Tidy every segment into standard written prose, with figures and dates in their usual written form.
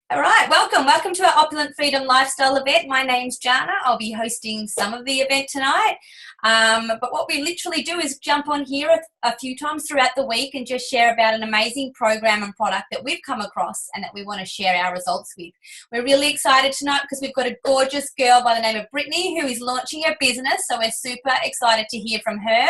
All right, welcome to our Opulent Freedom Lifestyle event. My name's Jana. I'll be hosting some of the event tonight. But what we literally do is jump on here a few times throughout the week and just share about an amazing program and product that we've come across and that we want to share our results with. We're really excited tonight because we've got a gorgeous girl by the name of Brittany who is launching her business, so we're super excited to hear from her.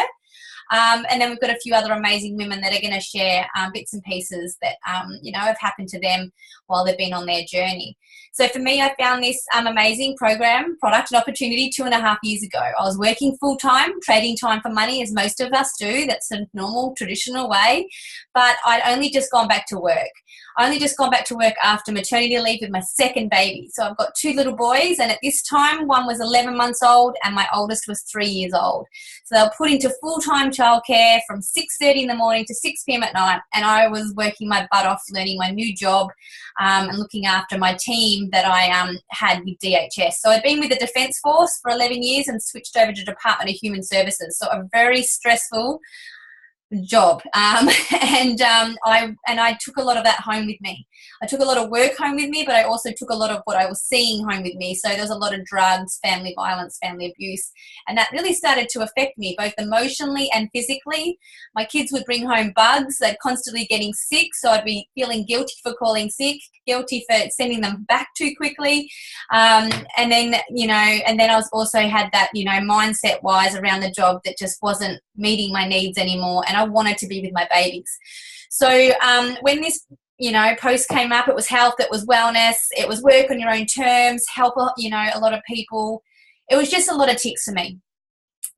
And then we've got a few other amazing women that are going to share bits and pieces that, have happened to them while they've been on their journey. So for me, I found this amazing program, product and opportunity 2.5 years ago. I was working full-time, trading time for money, as most of us do. That's a normal, traditional way. But I'd only just gone back to work. After maternity leave with my second baby. So I've got 2 little boys, and at this time, one was 11 months old and my oldest was 3 years old. So they were put into full-time childcare from 6:30 in the morning to 6 p.m. at night, and I was working my butt off learning my new job and looking after my team that I had with DHS. So I'd been with the Defence Force for 11 years and switched over to Department of Human Services. So a very stressful job, and I took a lot of that home with me. I took a lot of work home with me, but I also took a lot of what I was seeing home with me. So there was a lot of drugs, family violence, family abuse, and that really started to affect me both emotionally and physically. My kids would bring home bugs. They'd constantly getting sick, so I'd be feeling guilty for calling sick, guilty for sending them back too quickly, and then I was also had that mindset wise around the job that just wasn't meeting my needs anymore, and I wanted to be with my babies. So when this post came up, it was health, it was wellness, it was work on your own terms, help a lot of people. It was just a lot of ticks for me.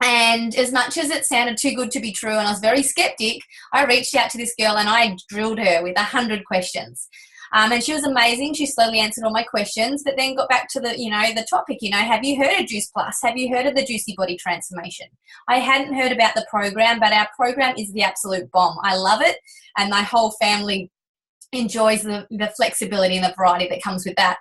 And as much as it sounded too good to be true and I was very skeptic, I reached out to this girl and I drilled her with 100 questions. And she was amazing. She slowly answered all my questions, but then got back to the topic, have you heard of Juice Plus? Have you heard of the Juicy Body Transformation? I hadn't heard about the program, but our program is the absolute bomb. I love it, and my whole family enjoys the flexibility and the variety that comes with that.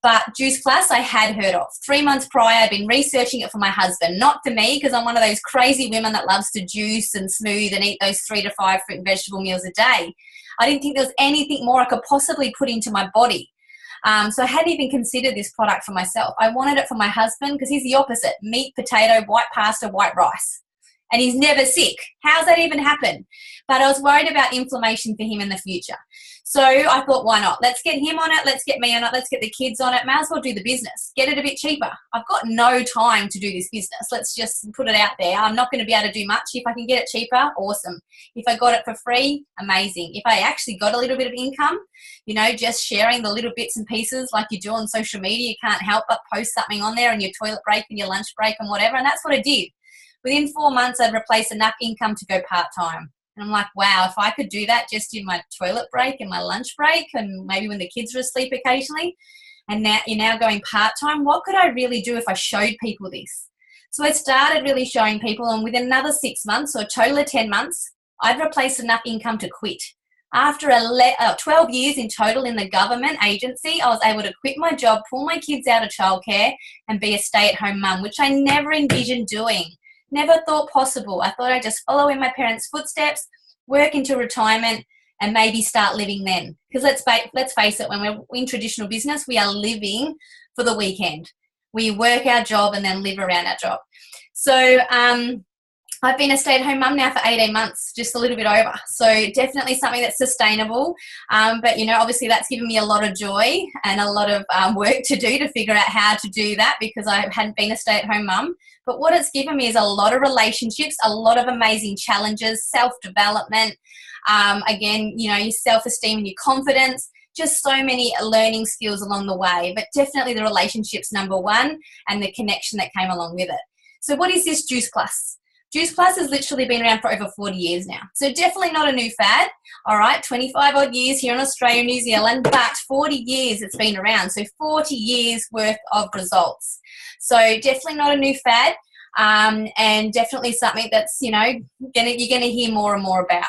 But Juice Plus I had heard of. 3 months prior, I'd been researching it for my husband, not for me, because I'm one of those crazy women that loves to juice and smooth and eat those 3 to 5 fruit and vegetable meals a day. I didn't think there was anything more I could possibly put into my body. So I hadn't even considered this product for myself. I wanted it for my husband because he's the opposite: meat, potato, white pasta, white rice. And he's never sick. How's that even happen? But I was worried about inflammation for him in the future. So I thought, why not? Let's get him on it. Let's get me on it. Let's get the kids on it. May as well do the business. Get it a bit cheaper. I've got no time to do this business. Let's just put it out there. I'm not going to be able to do much. If I can get it cheaper, awesome. If I got it for free, amazing. If I actually got a little bit of income, just sharing the little bits and pieces like you do on social media, you can't help but post something on there on your toilet break and your lunch break and whatever. And that's what I did. Within 4 months, I'd replaced enough income to go part-time. And I'm like, wow, if I could do that just in my toilet break and my lunch break and maybe when the kids are asleep occasionally, and now you're now going part-time, what could I really do if I showed people this? So I started really showing people, and within another 6 months, or a total of 10 months, I'd replaced enough income to quit. After 12 years in total in the government agency, I was able to quit my job, pull my kids out of childcare, and be a stay-at-home mum, which I never envisioned doing. Never thought possible. I thought I'd just follow in my parents' footsteps, work into retirement, and maybe start living then. Because let's face it, when we're in traditional business, we are living for the weekend. We work our job and then live around our job. So I've been a stay-at-home mum now for 18 months, just a little bit over. So definitely something that's sustainable. But, obviously that's given me a lot of joy and a lot of work to do to figure out how to do that because I hadn't been a stay-at-home mum. But what it's given me is a lot of relationships, a lot of amazing challenges, self-development, again, your self-esteem and your confidence, just so many learning skills along the way. But definitely the relationships, number one, and the connection that came along with it. So what is this Juice Plus? Juice Plus has literally been around for over 40 years now. So definitely not a new fad, all right? 25 odd years here in Australia and New Zealand, but 40 years it's been around. So 40 years worth of results. So definitely not a new fad, and definitely something that's, you're gonna hear more and more about.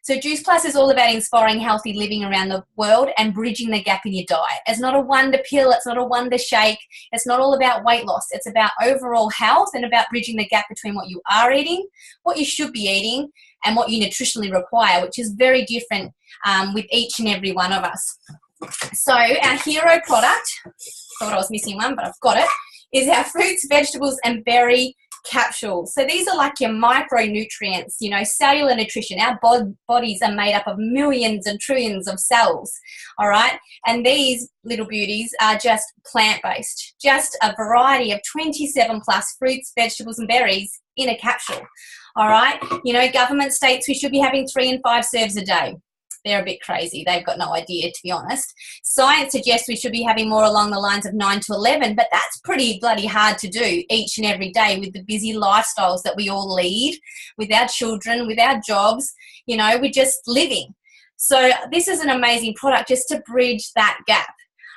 So Juice Plus is all about inspiring healthy living around the world and bridging the gap in your diet. It's not a wonder pill. It's not a wonder shake. It's not all about weight loss. It's about overall health and about bridging the gap between what you are eating, what you should be eating, and what you nutritionally require, which is very different with each and every one of us. So our hero product, thought I was missing one, but I've got it, is our fruits, vegetables, and berry capsules. So these are like your micronutrients, you know, cellular nutrition. Our bodies are made up of millions and trillions of cells, all right? And these little beauties are just plant-based, just a variety of 27 plus fruits, vegetables, and berries in a capsule, all right? You know, government states we should be having 3 and 5 serves a day. They're a bit crazy. They've got no idea, to be honest. Science suggests we should be having more along the lines of 9 to 11, but that's pretty bloody hard to do each and every day with the busy lifestyles that we all lead, with our children, with our jobs. You know, we're just living. So this is an amazing product just to bridge that gap.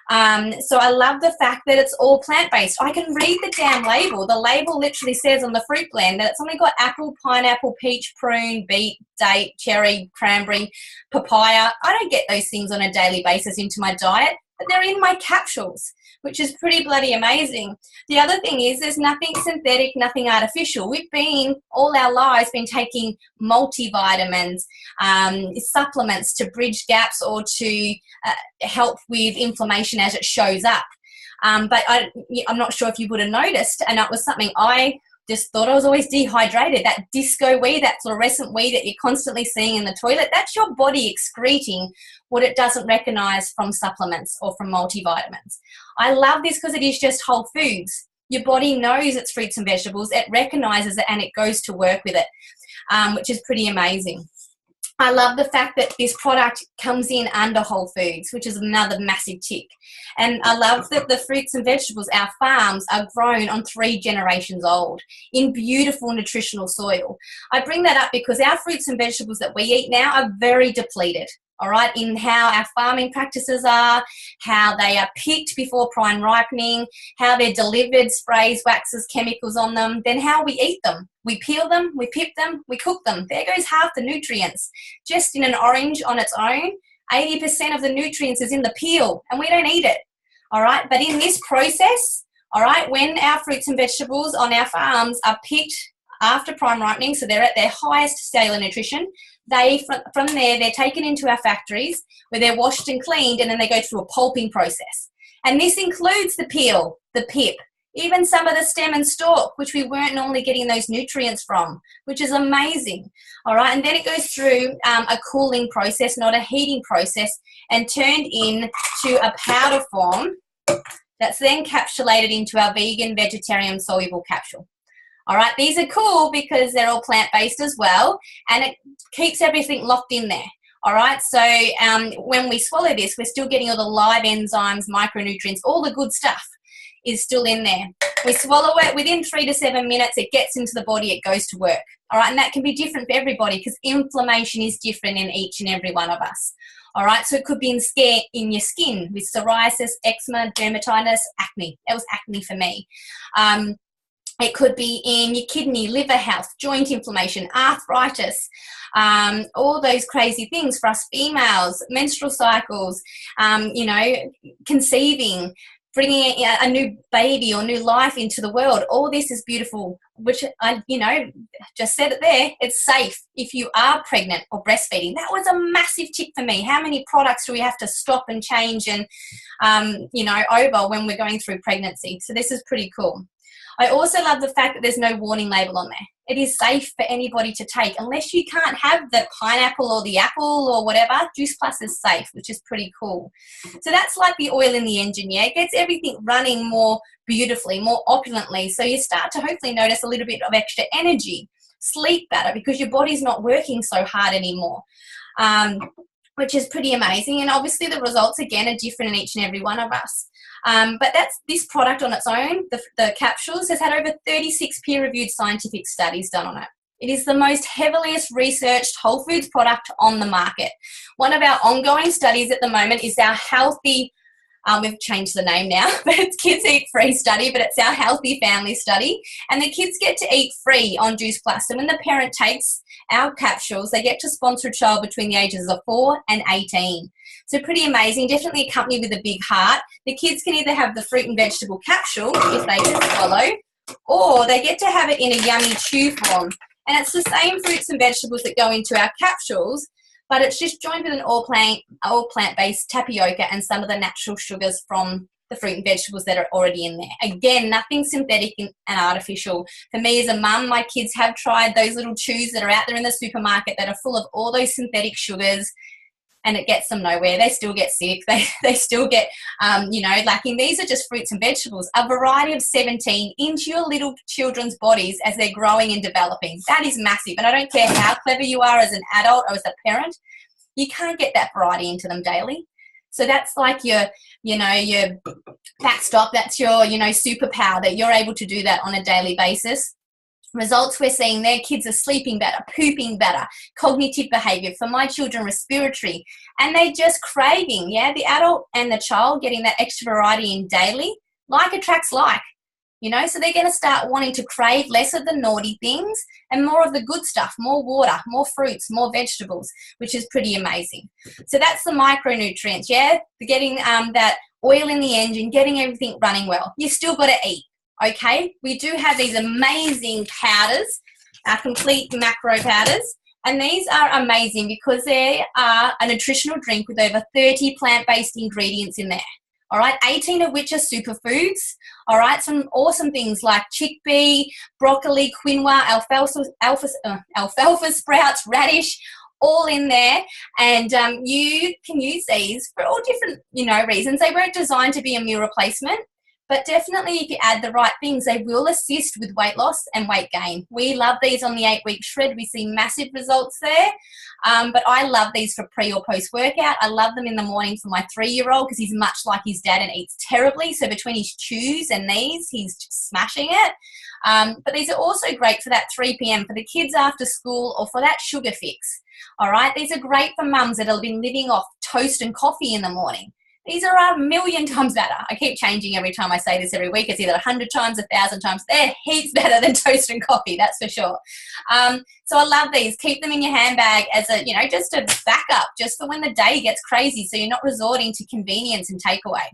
So I love the fact that it's all plant-based. I can read the damn label. The label literally says on the fruit blend that it's only got apple, pineapple, peach, prune, beet, date, cherry, cranberry, papaya. I don't get those things on a daily basis into my diet, but they're in my capsules, which is pretty bloody amazing. The other thing is there's nothing synthetic, nothing artificial. We've been, all our lives, been taking multivitamins, supplements to bridge gaps or to help with inflammation as it shows up. But I'm not sure if you would have noticed, and that was something I just thought I was always dehydrated. That disco wee, that fluorescent wee that you're constantly seeing in the toilet, that's your body excreting what it doesn't recognize from supplements or from multivitamins. I love this because it is just whole foods. Your body knows it's fruits and vegetables, it recognizes it, and it goes to work with it, which is pretty amazing. I love the fact that this product comes in under Whole Foods, which is another massive tick. And I love that the fruits and vegetables, our farms, are grown on 3 generations old in beautiful nutritional soil. I bring that up because our fruits and vegetables that we eat now are very depleted, all right, in how our farming practices are, how they are picked before prime ripening, how they're delivered, sprays, waxes, chemicals on them, then how we eat them. We peel them, we pip them, we cook them. There goes half the nutrients. Just in an orange on its own, 80% of the nutrients is in the peel, and we don't eat it, all right? But in this process, all right, when our fruits and vegetables on our farms are picked after prime ripening, so they're at their highest cellular nutrition, from there, they're taken into our factories where they're washed and cleaned, and then they go through a pulping process. And this includes the peel, the pip, even some of the stem and stalk, which we weren't normally getting those nutrients from, which is amazing. All right, and then it goes through a cooling process, not a heating process, and turned into a powder form that's then capsulated into our vegan, vegetarian, soluble capsule. All right, these are cool because they're all plant-based as well, and it keeps everything locked in there. All right, so when we swallow this, we're still getting all the live enzymes, micronutrients, all the good stuff is still in there. We swallow it, within 3 to 7 minutes, it gets into the body, it goes to work. All right, and that can be different for everybody because inflammation is different in each and every one of us. All right, so it could be in your skin with psoriasis, eczema, dermatitis, acne. That was acne for me. It could be in your kidney, liver health, joint inflammation, arthritis, all those crazy things for us females, menstrual cycles, you know, conceiving, bringing a new baby or new life into the world. All this is beautiful, which I, you know, just said it there. It's safe if you are pregnant or breastfeeding. That was a massive tick for me. How many products do we have to stop and change and, you know, over when we're going through pregnancy? So this is pretty cool. I also love the fact that there's no warning label on there. It is safe for anybody to take. Unless you can't have the pineapple or the apple or whatever, Juice Plus is safe, which is pretty cool. So that's like the oil in the engine, yeah? It gets everything running more beautifully, more opulently. So you start to hopefully notice a little bit of extra energy, sleep better because your body's not working so hard anymore, which is pretty amazing. And obviously the results, again, are different in each and every one of us. But that's this product on its own, the capsules, has had over 36 peer-reviewed scientific studies done on it. It is the most heavily researched whole foods product on the market. One of our ongoing studies at the moment is our healthy, we've changed the name now, but it's Kids Eat Free study, but it's our healthy family study. And the kids get to eat free on Juice Plus. So when the parent takes our capsules, they get to sponsor a child between the ages of 4 and 18. So pretty amazing, definitely accompanied with a big heart. The kids can either have the fruit and vegetable capsule if they just swallow, or they get to have it in a yummy chew form. And it's the same fruits and vegetables that go into our capsules, but it's just joined with an all plant-based tapioca and some of the natural sugars from the fruit and vegetables that are already in there. Again, nothing synthetic and artificial. For me as a mum, my kids have tried those little chews that are out there in the supermarket that are full of all those synthetic sugars, and it gets them nowhere. They still get sick. They still get, lacking. These are just fruits and vegetables, a variety of 17 into your little children's bodies as they're growing and developing. That is massive. And I don't care how clever you are as an adult or as a parent, you can't get that variety into them daily. So that's like your backstop. That's your, superpower, that you're able to do that on a daily basis. Results we're seeing there, kids are sleeping better, pooping better, cognitive behavior. For my children, respiratory, and they're just craving, the adult and the child getting that extra variety in daily. Like attracts like, so they're going to start wanting to crave less of the naughty things and more of the good stuff, more water, more fruits, more vegetables, which is pretty amazing. So that's the micronutrients, getting that oil in the engine, getting everything running well. You've still got to eat. Okay, we do have these amazing powders, our complete macro powders, and these are amazing because they are a nutritional drink with over 30 plant-based ingredients in there. All right, 18 of which are superfoods. All right, some awesome things like chickpea, broccoli, quinoa, alfalfa sprouts, radish, all in there. And you can use these for all different, reasons. They weren't designed to be a meal replacement. But definitely if you add the right things, they will assist with weight loss and weight gain. We love these on the 8-week shred. We see massive results there. But I love these for pre or post workout. I love them in the morning for my 3-year-old because he's much like his dad and eats terribly. So between his chews and these, he's just smashing it. But these are also great for that 3 p.m. for the kids after school or for that sugar fix. All right, these are great for mums that have been living off toast and coffee in the morning. These are a million times better. I keep changing every time I say this every week. It's either 100 times, 1,000 times. They're heaps better than toast and coffee, that's for sure. So I love these. Keep them in your handbag as a, just a backup, just for when the day gets crazy, so you're not resorting to convenience and takeaway.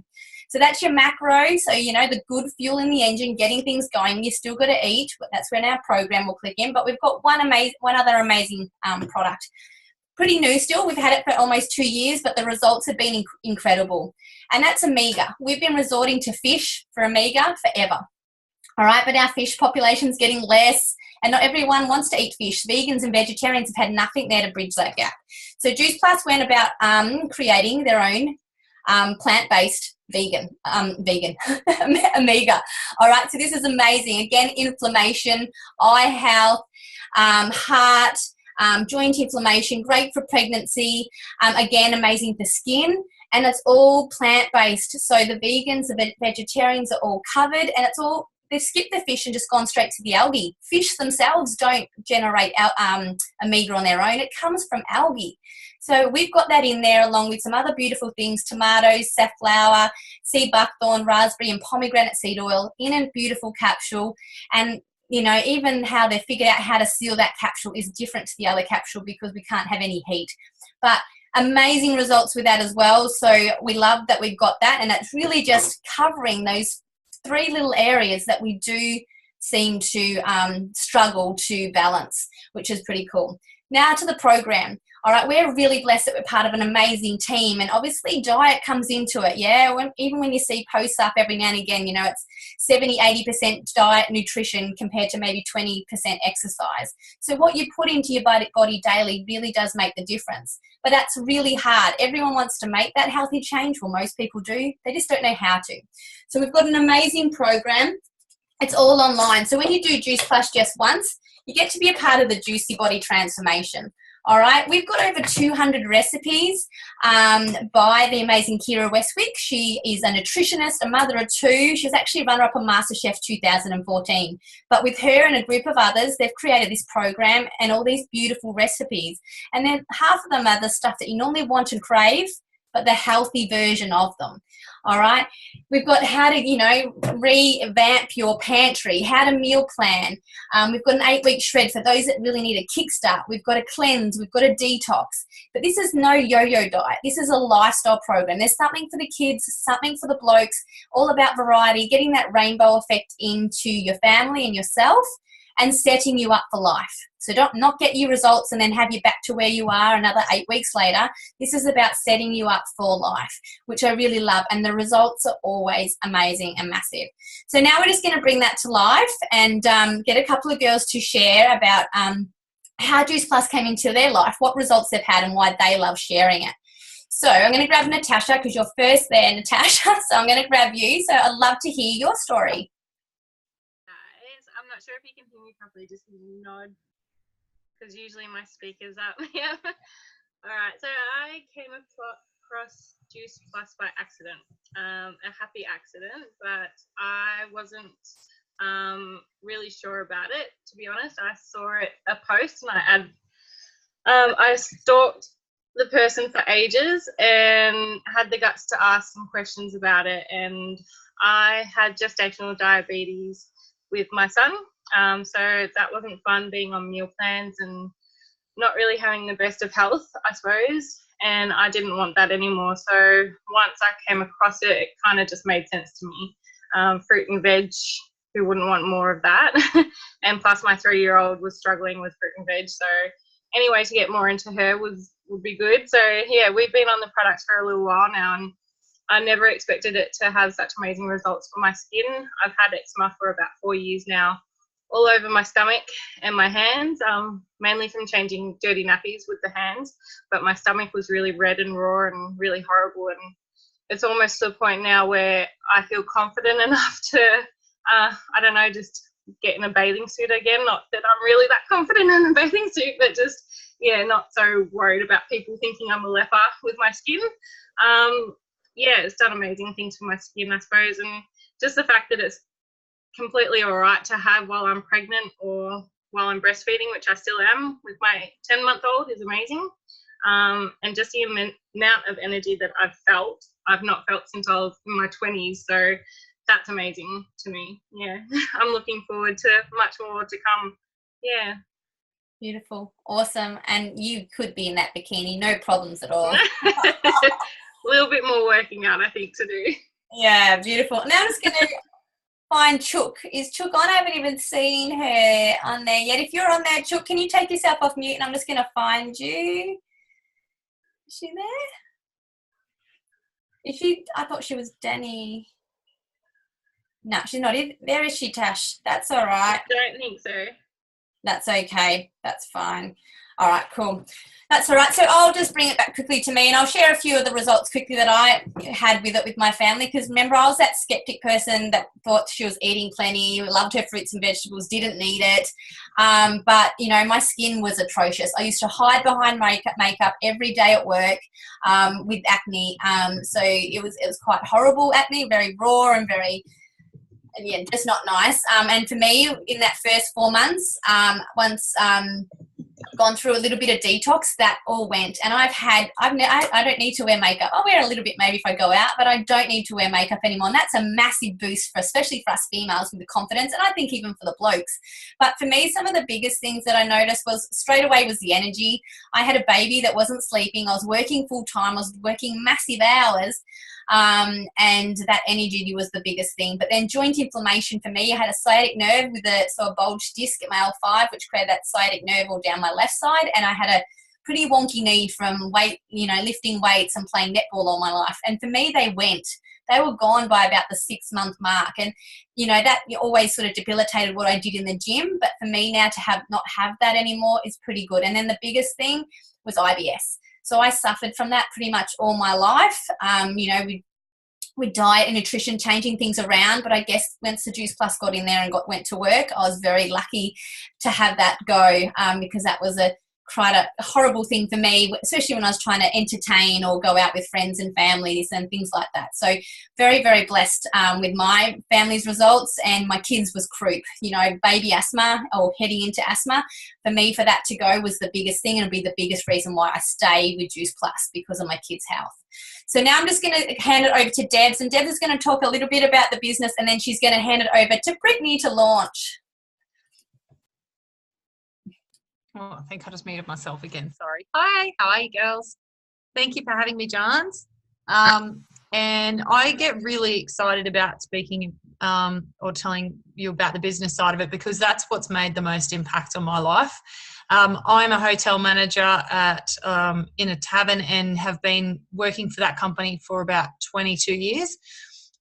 So that's your macro. So, the good fuel in the engine, getting things going. You still got to eat. That's when our program will click in. But we've got one other amazing product. Pretty new still. We've had it for almost 2 years, but the results have been incredible. And that's omega. We've been resorting to fish for omega forever. All right, but our fish population's getting less, and not everyone wants to eat fish. Vegans and vegetarians have had nothing there to bridge that gap. So Juice Plus went about creating their own plant-based vegan omega. All right, so this is amazing. Again, inflammation, eye health, heart, joint inflammation, great for pregnancy, again, amazing for skin, and it's all plant-based. So the vegans, the vegetarians are all covered, and it's all, they've skipped the fish and just gone straight to the algae. Fish themselves don't generate omega on their own. It comes from algae. So we've got that in there along with some other beautiful things, tomatoes, safflower, sea buckthorn, raspberry and pomegranate seed oil in a beautiful capsule. And even how they figured out how to seal that capsule is different to the other capsule because we can't have any heat. But amazing results with that as well. So we love that we've got that, and it's really just covering those 3 little areas that we do seem to struggle to balance, which is pretty cool. Now to the program. All right, we're really blessed that we're part of an amazing team, and obviously diet comes into it, even when you see posts up every now and again, it's 70-80% diet nutrition compared to maybe 20% exercise. So what you put into your body daily really does make the difference, but that's really hard. Everyone wants to make that healthy change. Well, most people do. They just don't know how to. So we've got an amazing program. It's all online. So when you do Juice Plus just once, you get to be a part of the Juicy Body Transformation. All right, we've got over 200 recipes by the amazing Kira Westwick. She is a nutritionist, a mother of 2. She's actually runner-up on MasterChef 2014. But with her and a group of others, they've created this program and all these beautiful recipes. And then half of them are the stuff that you normally want and crave, but the healthy version of them. All right, we've got how to, revamp your pantry, how to meal plan. We've got an 8-week shred for those that really need a kickstart. We've got a cleanse, we've got a detox. But this is no yo-yo diet. This is a lifestyle program. There's something for the kids, something for the blokes, all about variety, getting that rainbow effect into your family and yourself. and setting you up for life. So don't not get you results and then have you back to where you are another 8 weeks later. This is about setting you up for life, which I really love. And the results are always amazing and massive. So now we're just going to bring that to life and get a couple of girls to share about how Juice Plus came into their life, what results they've had and why they love sharing it. So I'm going to grab Natasha because you're first there, Natasha. So I'm going to grab you. So I'd love to hear your story. I'm not sure if you can hear me properly. Just nod, because usually my speaker's up. Yeah. All right. So I came across Juice Plus by accident, a happy accident, but I wasn't really sure about it, to be honest. I saw a post and I stalked the person for ages and had the guts to ask some questions about it. And I had gestational diabetes with my son, so that wasn't fun, being on meal plans and not really having the best of health, I suppose. And I didn't want that anymore. So once I came across it, it kind of just made sense to me. Fruit and veg, who wouldn't want more of that? And plus my 3-year-old was struggling with fruit and veg. So any way to get more into her would be good. So yeah, we've been on the products for a little while now, and I never expected it to have such amazing results for my skin. I've had eczema for about 4 years now, all over my stomach and my hands, mainly from changing dirty nappies with the hands. But my stomach was really red and raw and really horrible. And it's almost to the point now where I feel confident enough to, I don't know, just get in a bathing suit again. Not that I'm really that confident in a bathing suit, but just, yeah, not so worried about people thinking I'm a leper with my skin. Yeah, it's done amazing things for my skin, I suppose. And just the fact that it's completely all right to have while I'm pregnant or while I'm breastfeeding, which I still am with my 10-month-old, is amazing. And just the amount of energy that I've not felt since I was in my 20s. So that's amazing to me. Yeah, I'm looking forward to much more to come. Yeah. Beautiful. Awesome. And you could be in that bikini, no problems at all. A little bit more working out, I think, to do. Yeah, beautiful. Now I'm just going to find Chook. Is Chook on? I haven't even seen her on there yet. If you're on there, Chook, can you take yourself off mute and I'm just going to find you? Is she there? Is she? I thought she was Danny. No, she's not. There is she, Tash. That's all right. I don't think so. That's okay. That's fine. All right, cool. That's all right. So I'll just bring it back quickly to me and I'll share a few of the results quickly that I had with it with my family, because remember, I was that skeptic person that thought she was eating plenty, loved her fruits and vegetables, didn't need it. But, you know, my skin was atrocious. I used to hide behind makeup every day at work with acne. So it was quite horrible acne, very raw and very, yeah, just not nice. And for me, in that first 4 months, once gone through a little bit of detox, that all went. And I don't need to wear makeup. I'll wear a little bit maybe if I go out, but I don't need to wear makeup anymore. And that's a massive boost especially for us females with the confidence, and I think even for the blokes. But for me, some of the biggest things that I noticed was straight away was the energy. I had a baby that wasn't sleeping. I was working full time. I was working massive hours. And that energy was the biggest thing. But then joint inflammation for me, I had a sciatic nerve with a bulged disc at my L5, which created that sciatic nerve all down my left side. And I had a pretty wonky knee from lifting weights and playing netball all my life. And for me, they were gone by about the 6-month mark. And, you know, that always sort of debilitated what I did in the gym. But for me now to not have that anymore is pretty good. And then the biggest thing was IBS. So I suffered from that pretty much all my life, with diet and nutrition, changing things around. But I guess once the Juice Plus got in there and went to work, I was very lucky to have that go, because that was quite a horrible thing for me, especially when I was trying to entertain or go out with friends and families and things like that. So very, very blessed with my family's results. And my kids was croup, baby asthma or heading into asthma. For me, for that to go was the biggest thing, and it'll be the biggest reason why I stayed with Juice Plus, because of my kids' health. So now I'm just going to hand it over to Debs, and Debs is going to talk a little bit about the business, and then she's going to hand it over to Brittany to launch. Oh, I think I just muted myself again. Sorry. Hi, how are you, girls? Thank you for having me, Johns. And I get really excited about speaking or telling you about the business side of it, because that's what's made the most impact on my life. I'm a hotel manager in a tavern and have been working for that company for about 22 years.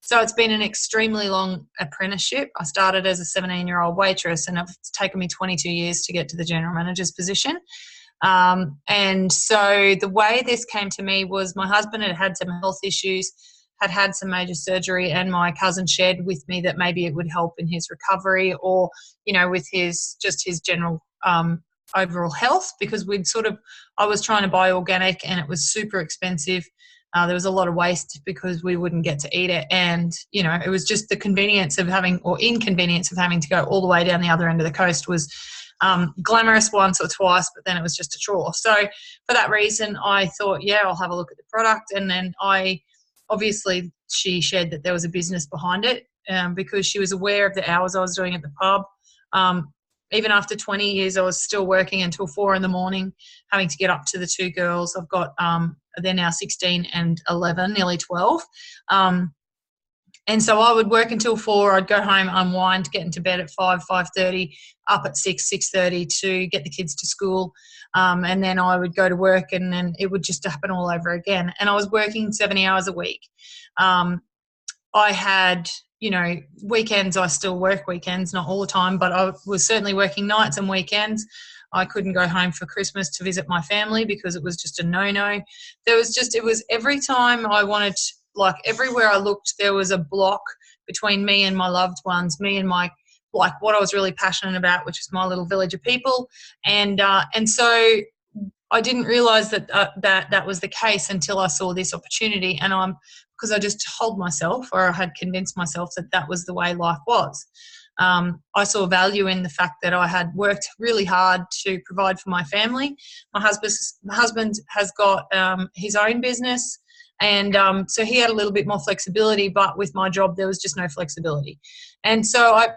So it's been an extremely long apprenticeship. I started as a 17-year-old waitress, and it's taken me 22 years to get to the general manager's position. And so the way this came to me was my husband had some health issues, had some major surgery, and my cousin shared with me that maybe it would help in his recovery, or, with his general overall health, because I was trying to buy organic and it was super expensive. There was a lot of waste because we wouldn't get to eat it. And, it was just the inconvenience of having to go all the way down the other end of the coast was glamorous once or twice, but then it was just a chore. So for that reason, I thought, I'll have a look at the product. And then obviously she shared that there was a business behind it, because she was aware of the hours I was doing at the pub. Even after 20 years, I was still working until 4 a.m, having to get up to the two girls. I've got, they're now 16 and 11, nearly 12. And so I would work until 4. I'd go home, unwind, get into bed at 5:30, up at 6:30 to get the kids to school. And then I would go to work, and then it would just happen all over again. And I was working 70 hours a week. I had, weekends. I still work weekends, not all the time, but I was certainly working nights and weekends. I couldn't go home for Christmas to visit my family because it was just a no-no. It was every time I wanted, everywhere I looked, there was a block between me and my loved ones, me and my, what I was really passionate about, which is my little village of people. And so I didn't realise that was the case until I saw this opportunity, and because I just told myself, or I had convinced myself, that was the way life was. I saw value in the fact that I had worked really hard to provide for my family. My husband has got his own business, and so he had a little bit more flexibility, but with my job there was just no flexibility. And so like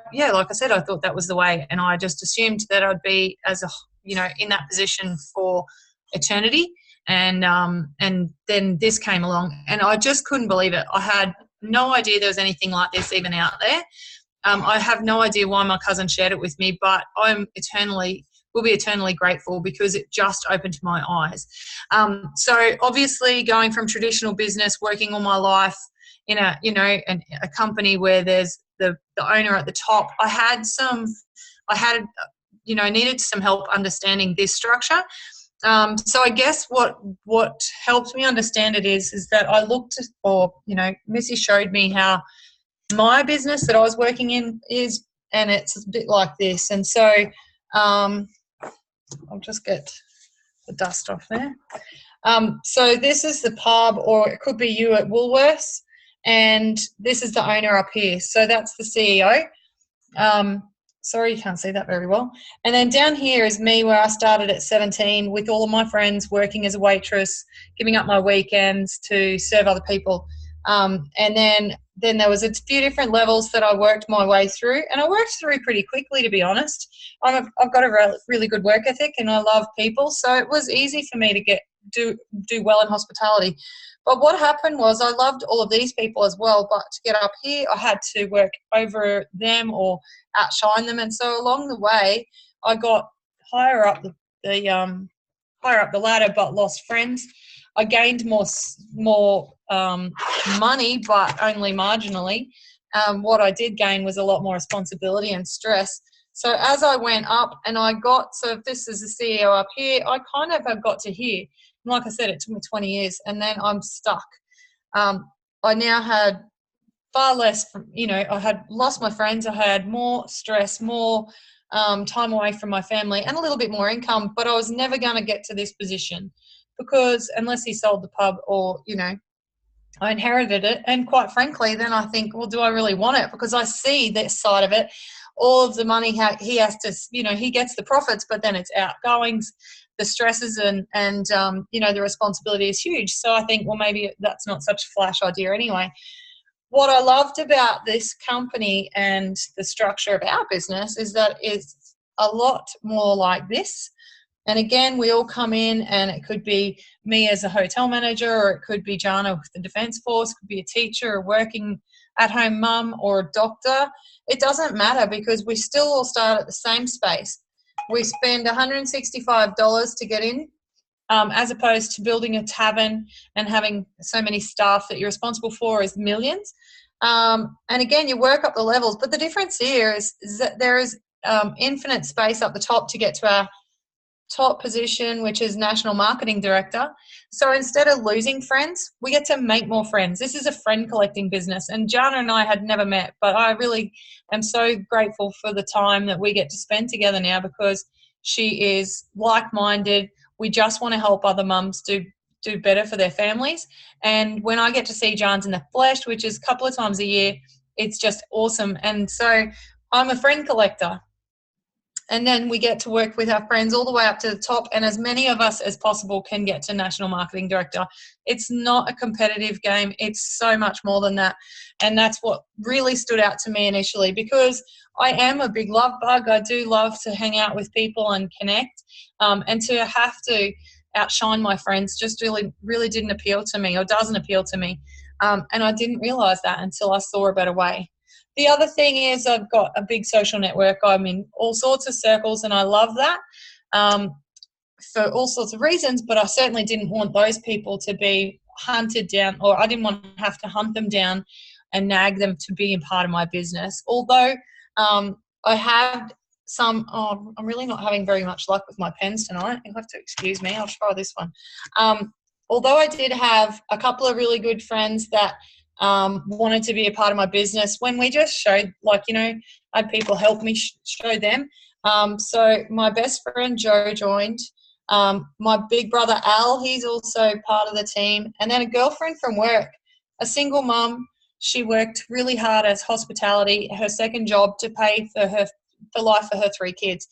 I said, I thought that was the way, and I just assumed that I'd be in that position for eternity. And then this came along, and I just couldn't believe it. I had no idea there was anything like this even out there. I have no idea why my cousin shared it with me, but will be eternally grateful, because it just opened my eyes. So obviously, going from traditional business, working all my life in a company where there's the owner at the top, needed some help understanding this structure. So I guess what helped me understand it is that I looked at, Missy showed me how my business that I was working in is, and it's a bit like this. And so I'll just get the dust off there. So this is the pub, or it could be you at Woolworths, and this is the owner up here. So that's the CEO. Sorry, you can't see that very well. And then down here is me, where I started at 17 with all of my friends, working as a waitress, giving up my weekends to serve other people. And then there was a few different levels that I worked my way through, and I worked through pretty quickly, to be honest. I've got a really good work ethic, and I love people, so it was easy for me to do well in hospitality. But what happened was, I loved all of these people as well, but to get up here, I had to work over them or outshine them. And so along the way, I got higher up the ladder, but lost friends. I gained more money, but only marginally. What I did gain was a lot more responsibility and stress. So as I went up, and if this is the CEO up here, I kind of have got to here. And like I said, it took me 20 years, and then I'm stuck. I now had far less, I had lost my friends. I had more stress, more time away from my family, and a little bit more income, but I was never going to get to this position, because unless he sold the pub, or, I inherited it. And quite frankly, then I think, well, do I really want it? Because I see this side of it. All of the money he has to, he gets the profits, but then it's outgoings, the stresses, and the responsibility is huge. So I think, well, maybe that's not such a flash idea anyway. What I loved about this company and the structure of our business is that it's a lot more like this. And again, we all come in, and it could be me as a hotel manager, or it could be Jana with the Defence Force, could be a teacher, a working at-home mum, or a doctor. It doesn't matter, because we still all start at the same space. We spend $165 to get in, as opposed to building a tavern and having so many staff that you're responsible for is millions. And again, you work up the levels, but the difference here is that there is infinite space up the top to get to our top position, which is National Marketing Director. So instead of losing friends, we get to make more friends. This is a friend collecting business, and Jana and I had never met, but I really am so grateful for the time that we get to spend together now, because she is like-minded. We just want to help other mums do better for their families. And when I get to see Jans in the flesh, which is a couple of times a year, it's just awesome. And so I'm a friend collector. And then we get to work with our friends all the way up to the top, and as many of us as possible can get to National Marketing Director. It's not a competitive game. It's so much more than that. And that's what really stood out to me initially, because I am a big love bug. I do love to hang out with people and connect, and to have to outshine my friends just really didn't appeal to me, or doesn't appeal to me. And I didn't realise that until I saw a better way. The other thing is I've got a big social network. I'm in all sorts of circles, and I love that for all sorts of reasons, but I certainly didn't want those people to be hunted down, or I didn't want to have to hunt them down and nag them to be a part of my business. Although I had I'm really not having very much luck with my pens tonight. You'll have to excuse me. I'll try this one. Although I did have a couple of really good friends that wanted to be a part of my business, when we just showed, I had people help me show them. So my best friend Joe joined, my big brother Al, he's also part of the team, and then a girlfriend from work, a single mum. She worked really hard as hospitality, her second job, to pay for life for her 3 kids.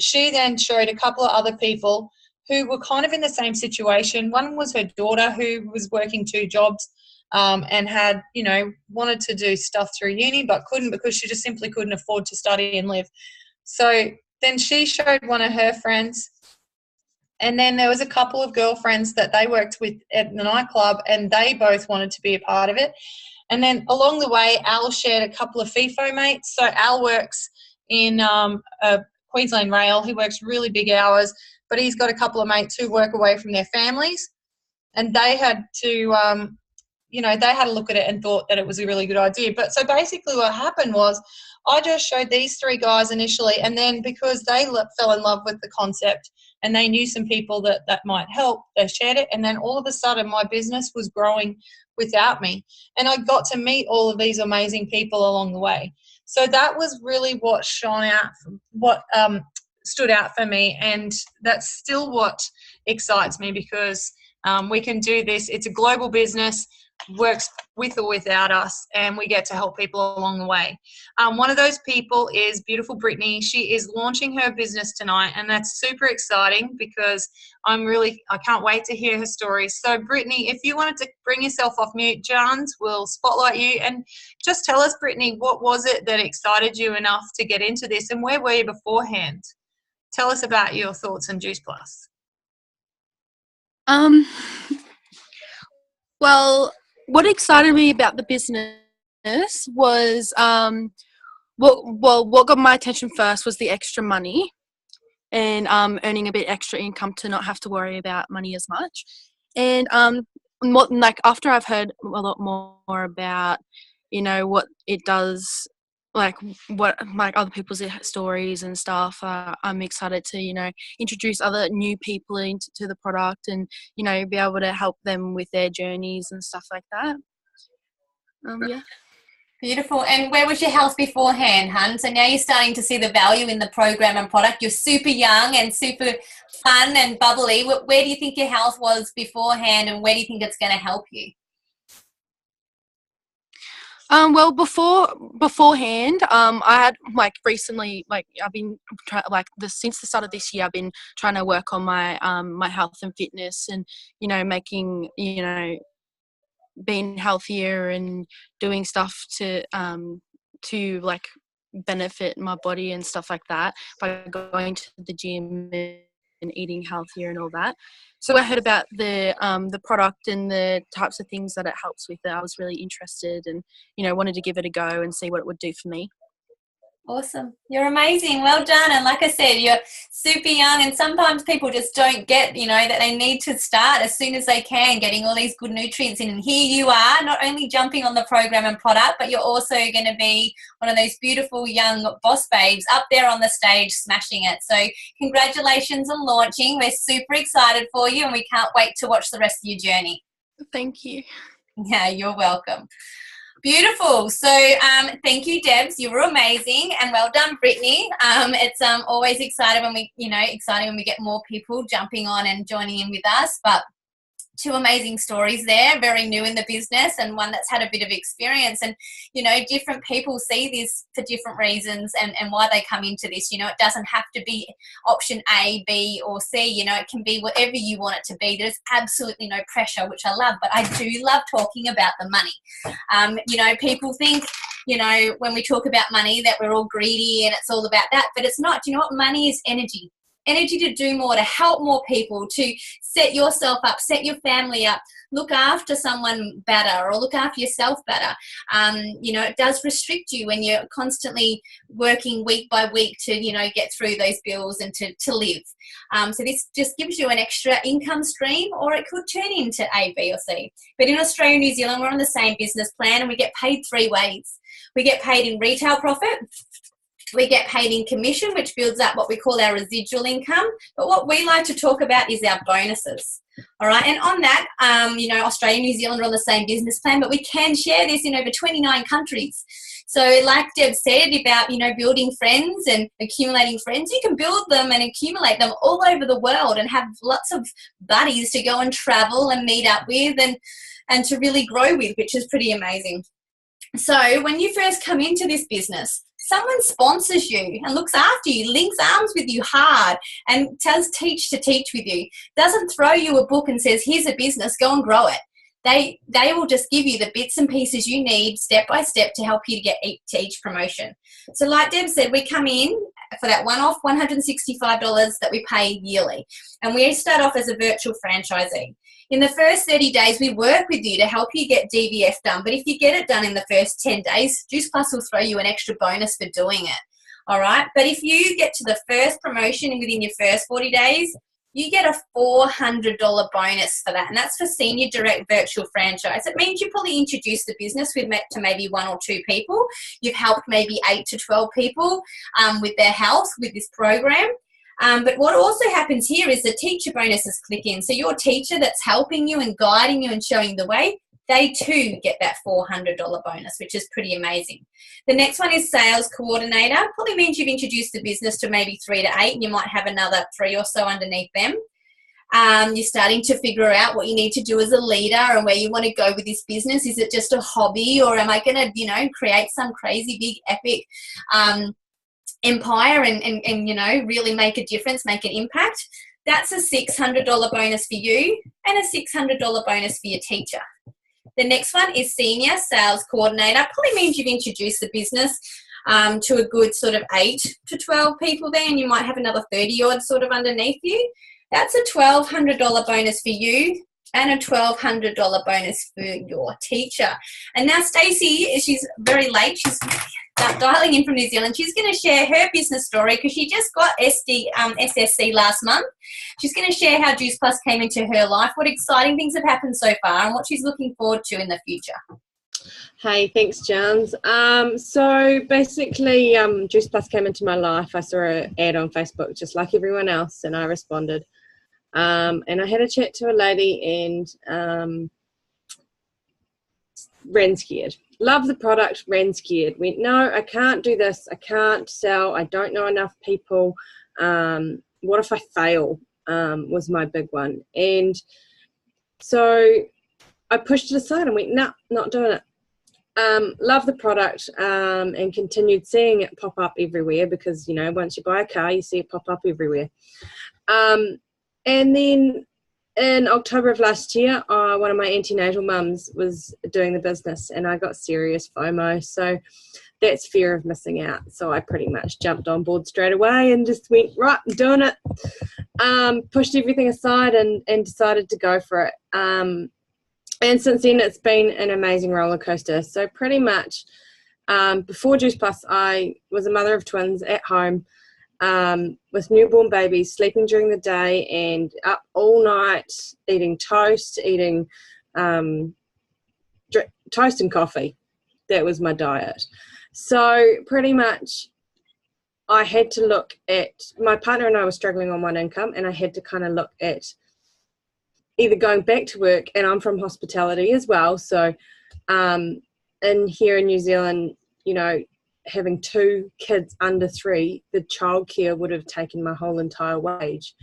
She then showed a couple of other people who were kind of in the same situation. One was her daughter, who was working 2 jobs, and had, wanted to do stuff through uni but couldn't, because she just simply couldn't afford to study and live. So then she showed one of her friends, and then there was a couple of girlfriends that they worked with at the nightclub, and they both wanted to be a part of it. And then along the way, Al shared a couple of FIFO mates. So Al works in Queensland Rail. He works really big hours, but he's got a couple of mates who work away from their families, and they had to they had a look at it and thought that it was a really good idea. But so basically what happened was I just showed these 3 guys initially, and then because they fell in love with the concept and they knew some people that might help, they shared it, and then all of a sudden my business was growing without me. And I got to meet all of these amazing people along the way. So that was really what stood out for me, and that's still what excites me, because we can do this. It's a global business, works with or without us, and we get to help people along the way. One of those people is beautiful Brittany. She is launching her business tonight, and that's super exciting, because I can't wait to hear her story. So Brittany, if you wanted to bring yourself off mute, Jans will spotlight you, and just tell us, Brittany, what was it that excited you enough to get into this, and where were you beforehand? Tell us about your thoughts on Juice Plus. Well, what excited me about the business was what got my attention first was the extra money, and earning a bit extra income to not have to worry about money as much. And after I've heard a lot more about what it does, what other people's stories and stuff, I'm excited to introduce other new people into the product, and be able to help them with their journeys and stuff like that. Yeah. Beautiful. And where was your health beforehand, hun? So now you're starting to see the value in the program and product. You're super young and super fun and bubbly. Where do you think your health was beforehand, and where do you think it's going to help you? Well, beforehand, I had recently, I've been since the start of this year, I've been trying to work on my my health and fitness, and making being healthier and doing stuff to benefit my body and stuff like that by going to the gym and eating healthier and all that. So I heard about the product and the types of things that it helps with. I was really interested and, wanted to give it a go and see what it would do for me. Awesome. You're amazing. Well done. And like I said, you're super young, and sometimes people just don't get, that they need to start as soon as they can, getting all these good nutrients in. And here you are, not only jumping on the program and product, but you're also going to be one of those beautiful young boss babes up there on the stage smashing it. So congratulations on launching. We're super excited for you, and we can't wait to watch the rest of your journey. Thank you. Yeah, you're welcome. Beautiful. So thank you, Debs. You were amazing, and well done, Brittany. It's always exciting when we get more people jumping on and joining in with us. But two amazing stories there, very new in the business and one that's had a bit of experience. And, different people see this for different reasons and why they come into this. It doesn't have to be option A, B or C. It can be whatever you want it to be. There's absolutely no pressure, which I love. But I do love talking about the money. People think, when we talk about money that we're all greedy and it's all about that. But it's not. Do you know what? Money is energy. Energy to do more, to help more people, to set yourself up, set your family up, look after someone better or look after yourself better. It does restrict you when you're constantly working week by week to, get through those bills and to live. So this just gives you an extra income stream, or it could turn into A, B or C. But in Australia and New Zealand, we're on the same business plan and we get paid three ways. We get paid in retail profit. We get paid in commission, which builds up what we call our residual income. But what we like to talk about is our bonuses. All right. And on that, Australia and New Zealand are on the same business plan, but we can share this in over 29 countries. So like Deb said about, building friends and accumulating friends, you can build them and accumulate them all over the world and have lots of buddies to go and travel and meet up with and to really grow with, which is pretty amazing. So when you first come into this business, someone sponsors you and looks after you, links arms with you hard and does teach with you. Doesn't throw you a book and says, here's a business, go and grow it. They will just give you the bits and pieces you need step by step to help you to get to each promotion. So like Deb said, we come in for that one-off $165 that we pay yearly. And we start off as a virtual franchisee. In the first 30 days, we work with you to help you get DVF done. But if you get it done in the first 10 days, Juice Plus will throw you an extra bonus for doing it. All right. But if you get to the first promotion within your first 40 days, you get a $400 bonus for that. And that's for senior direct virtual franchise. It means you probably introduce the business to maybe one or two people. You've helped maybe 8 to 12 people with their health with this program. But what also happens here is the teacher bonuses click in. So your teacher that's helping you and guiding you and showing the way, they too get that $400 bonus, which is pretty amazing. The next one is sales coordinator. Probably means you've introduced the business to maybe 3 to 8, and you might have another 3 or so underneath them. You're starting to figure out what you need to do as a leader and where you want to go with this business. Is it just a hobby, or am I going to, create some crazy big epic empire and really make a difference, make an impact? That's a $600 bonus for you and a $600 bonus for your teacher. The next one is senior sales coordinator. Probably means you've introduced the business to a good sort of 8 to 12 people there, and you might have another 30 odd sort of underneath you. That's a $1,200 bonus for you and a $1,200 bonus for your teacher. And now Stacey, she's very late. She's dialing in from New Zealand. She's going to share her business story because she just got SSC last month. She's going to share how Juice Plus came into her life, what exciting things have happened so far, and what she's looking forward to in the future. Hey, thanks, Jans. So basically, Juice Plus came into my life. I saw an ad on Facebook just like everyone else, and I responded. And I had a chat to a lady and ran scared. Love the product, ran scared. Went, no, I can't do this. I can't sell. I don't know enough people. What if I fail? Was my big one. And so I pushed it aside and went, no, not doing it. Love the product and continued seeing it pop up everywhere because, once you buy a car, you see it pop up everywhere. And then in October of last year, one of my antenatal mums was doing the business, and I got serious FOMO. So that's fear of missing out. So I pretty much jumped on board straight away and just went, right, I'm doing it. Pushed everything aside and decided to go for it. And since then, it's been an amazing roller coaster. So pretty much before Juice Plus, I was a mother of twins at home with newborn babies, sleeping during the day and up all night, eating toast, toast and coffee. That was my diet. So pretty much I had to look at, my partner and I were struggling on one income, and I had to kind of look at either going back to work, and I'm from hospitality as well. So here in New Zealand, you know, having 2 kids under 3, the childcare would have taken my whole entire wage.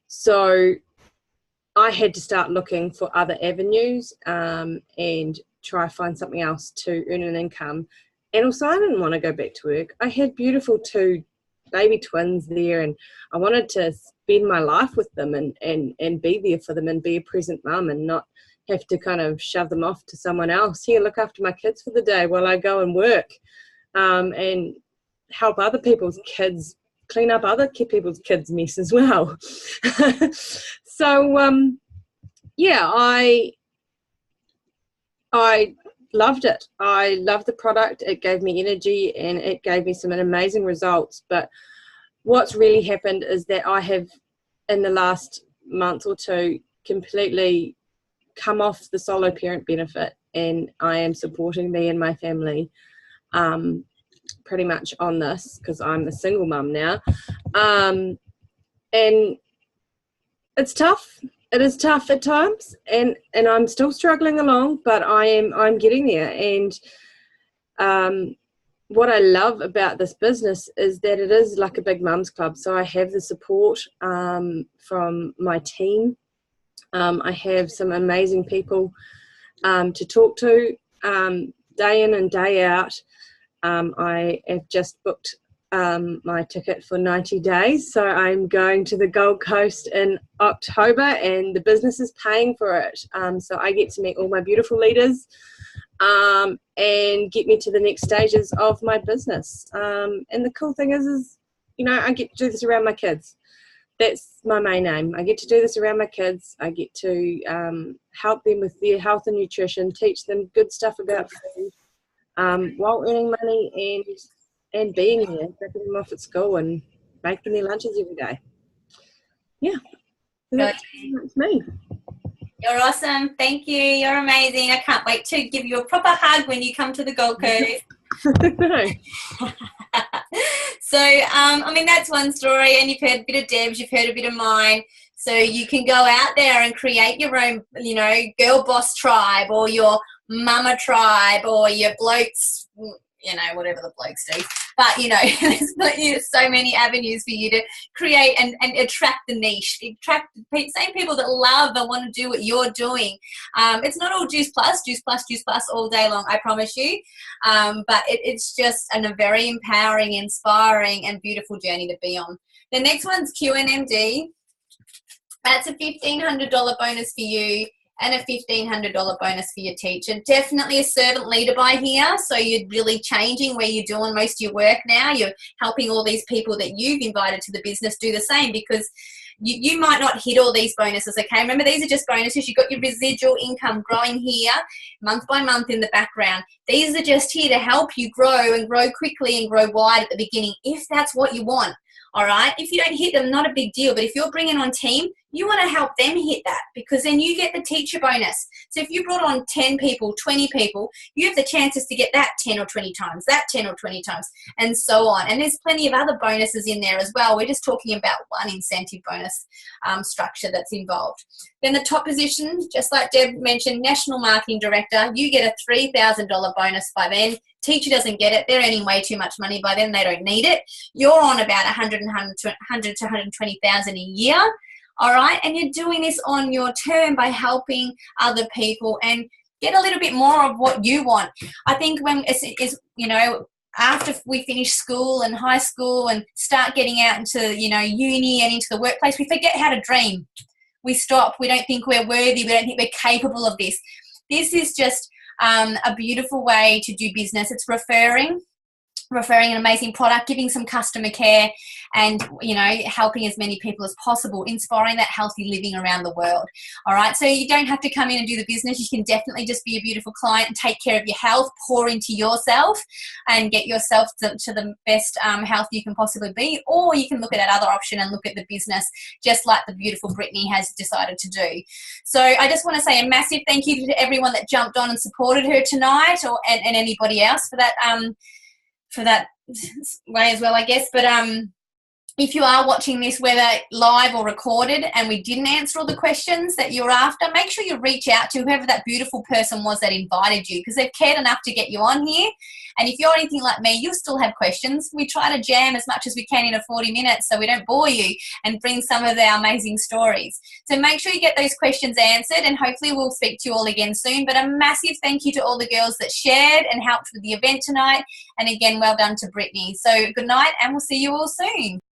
So I had to start looking for other avenues and try to find something else to earn an income. And also, I didn't want to go back to work. I had beautiful 2 baby twins there, and I wanted to spend my life with them and be there for them and be a present mum and not have to kind of shove them off to someone else. Here, look after my kids for the day while I go and work and help other people's kids, clean up other people's kids' mess as well. So, yeah, I loved it. I loved the product. It gave me energy and it gave me some amazing results. But what's really happened is that I have, in the last month or 2, completely come off the solo parent benefit, and I am supporting me and my family pretty much on this because I'm a single mum now. And it's tough. It is tough at times, and I'm still struggling along, but I'm getting there. And what I love about this business is that it is like a big mums club. So I have the support from my team. I have some amazing people to talk to day in and day out. I have just booked my ticket for 90 days. So I'm going to the Gold Coast in October, and the business is paying for it. So I get to meet all my beautiful leaders and get me to the next stages of my business. And the cool thing is, you know, I get to do this around my kids. That's my main aim. I get to do this around my kids. I get to help them with their health and nutrition, teach them good stuff about food while earning money and being there, dropping them off at school and making their lunches every day. Yeah, that's me. You're awesome. Thank you. You're amazing. I can't wait to give you a proper hug when you come to the Gold Coast. So, I mean, that's one story, and you've heard a bit of Deb's, you've heard a bit of mine. So you can go out there and create your own, you know, girl boss tribe or your mama tribe or your blokes, you know, whatever the blokes do. But, you know, there's so many avenues for you to create and attract the niche, attract the same people that love and want to do what you're doing. It's not all Juice Plus all day long, I promise you. But it's just a very empowering, inspiring and beautiful journey to be on. The next one's QNMD. That's a $1,500 bonus for you and a $1,500 bonus for your teacher. Definitely a servant leader by here. So you're really changing where you're doing most of your work now. You're helping all these people that you've invited to the business do the same, because you might not hit all these bonuses, okay? Remember, these are just bonuses. You've got your residual income growing here month by month in the background. These are just here to help you grow and grow quickly and grow wide at the beginning, if that's what you want. All right. If you don't hit them, not a big deal. But if you're bringing on team, you want to help them hit that, because then you get the teacher bonus. So if you brought on 10 people, 20 people, you have the chances to get that 10 or 20 times, that 10 or 20 times, and so on. And there's plenty of other bonuses in there as well. We're just talking about one incentive bonus structure that's involved. Then the top position, just like Deb mentioned, National Marketing Director, you get a $3,000 bonus by then. Teacher doesn't get it. They're earning way too much money by then. They don't need it. You're on about 100 to 120,000 a year. All right. And you're doing this on your term by helping other people and get a little bit more of what you want. I think when it's you know, after we finish school and high school and start getting out into, you know, uni and into the workplace, we forget how to dream. we stop. We don't think we're worthy. We don't think we're capable of this. This is just a beautiful way to do business. It's referring an amazing product, giving some customer care, and, you know, helping as many people as possible, inspiring that healthy living around the world. All right, so you don't have to come in and do the business. You can definitely just be a beautiful client and take care of your health, pour into yourself and get yourself to the best health you can possibly be. Or you can look at that other option and look at the business, just like the beautiful Brittany has decided to do. So I just want to say a massive thank you to everyone that jumped on and supported her tonight, and anybody else for that way as well, I guess. But if you are watching this, whether live or recorded, and we didn't answer all the questions that you're after, make sure you reach out to whoever that beautiful person was that invited you, because they've cared enough to get you on here. And if you're anything like me, you'll still have questions. We try to jam as much as we can in 40 minutes so we don't bore you and bring some of our amazing stories. So make sure you get those questions answered, and hopefully we'll speak to you all again soon. But a massive thank you to all the girls that shared and helped with the event tonight. And again, well done to Brittany. So good night, and we'll see you all soon.